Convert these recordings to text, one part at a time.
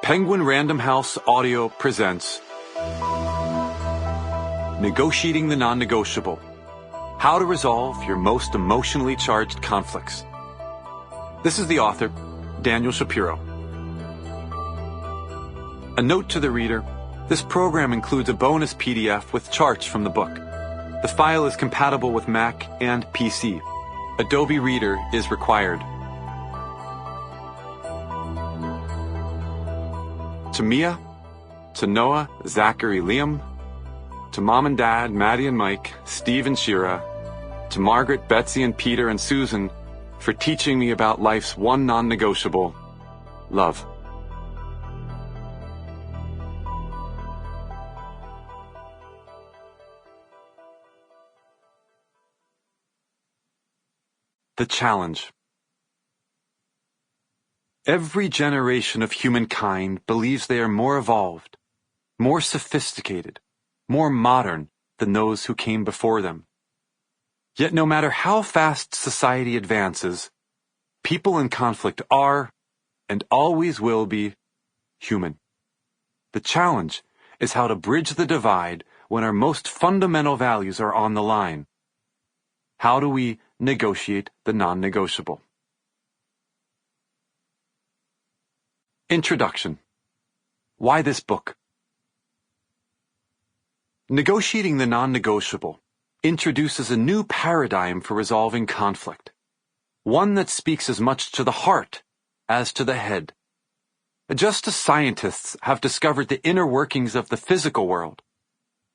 Penguin Random House Audio presents Negotiating the Nonnegotiable. How to resolve your most emotionally charged conflicts. This is the author, Daniel Shapiro. A note to the reader, this program includes a bonus PDF with charts from the book. The file is compatible with Mac and PC. Adobe Reader is required. To Mia, to Noah, Zachary, Liam, to Mom and Dad, Maddie and Mike, Steve and Shira, to Margaret, Betsy and Peter and Susan for teaching me about life's one non-negotiable, love. The challenge. Every generation of humankind believes they are more evolved, more sophisticated, more modern than those who came before them. Yet no matter how fast society advances, people in conflict are, and always will be, human. The challenge is how to bridge the divide when our most fundamental values are on the line. How do we negotiate the non-negotiable? Introduction. Why this book? Negotiating the Non-Negotiable introduces a new paradigm for resolving conflict, one that speaks as much to the heart as to the head. Just as scientists have discovered the inner workings of the physical world,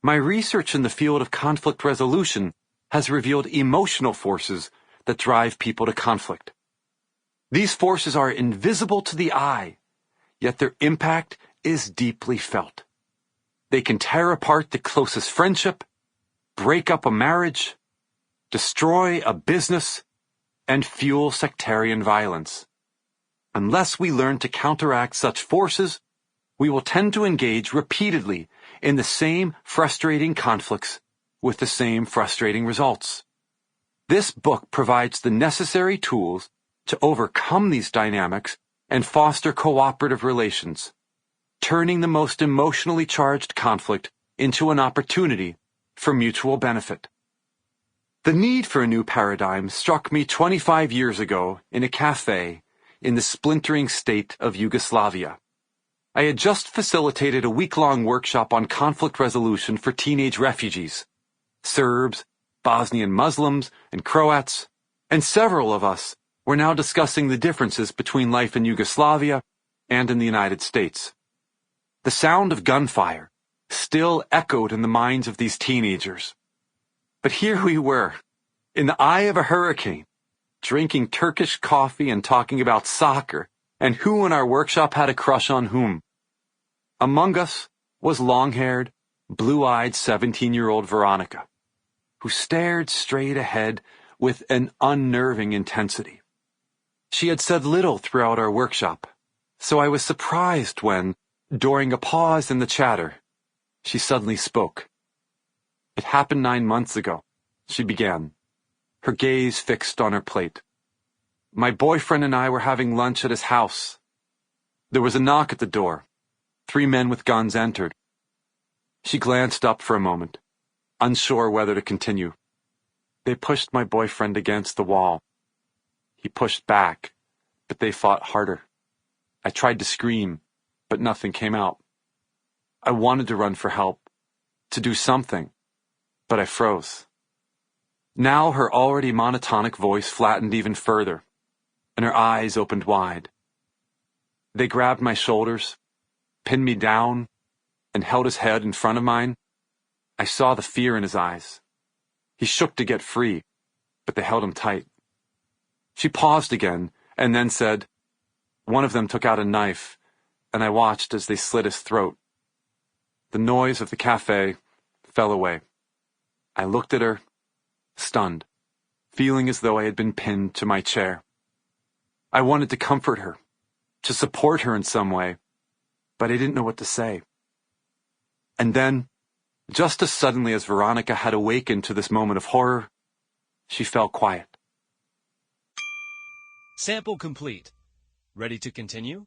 my research in the field of conflict resolution has revealed emotional forces that drive people to conflict. These forces are invisible to the eye, yet their impact is deeply felt. They can tear apart the closest friendship, break up a marriage, destroy a business, and fuel sectarian violence. Unless we learn to counteract such forces, we will tend to engage repeatedly in the same frustrating conflicts with the same frustrating results. This book provides the necessary tools to overcome these dynamics and foster cooperative relations, turning the most emotionally charged conflict into an opportunity for mutual benefit. The need for a new paradigm struck me 25 years ago in a cafe in the splintering state of Yugoslavia. I had just facilitated a week-long workshop on conflict resolution for teenage refugees, Serbs, Bosnian Muslims, and Croats, and several of us were now discussing the differences between life in Yugoslavia and in the United States. The sound of gunfire still echoed in the minds of these teenagers. But here we were, in the eye of a hurricane, drinking Turkish coffee and talking about soccer and who in our workshop had a crush on whom. Among us was long-haired, blue-eyed 17-year-old Veronica, who stared straight ahead with an unnerving intensity. She had said little throughout our workshop, so I was surprised when, during a pause in the chatter, she suddenly spoke. It happened 9 months ago, she began, her gaze fixed on her plate. My boyfriend and I were having lunch at his house. There was a knock at the door. 3 men with guns entered. She glanced up for a moment, unsure whether to continue. They pushed my boyfriend against the wall. He pushed back, but they fought harder. I tried to scream, but nothing came out. I wanted to run for help, to do something, but I froze. Now her already monotonic voice flattened even further, and her eyes opened wide. They grabbed my shoulders, pinned me down, and held his head in front of mine. I saw the fear in his eyes. He shook to get free, but they held him tight. She paused again, and then said, one of them took out a knife, and I watched as they slit his throat. The noise of the cafe fell away. I looked at her, stunned, feeling as though I had been pinned to my chair. I wanted to comfort her, to support her in some way, but I didn't know what to say. And then, just as suddenly as Veronica had awakened to this moment of horror, she fell quiet. Sample complete. Ready to continue?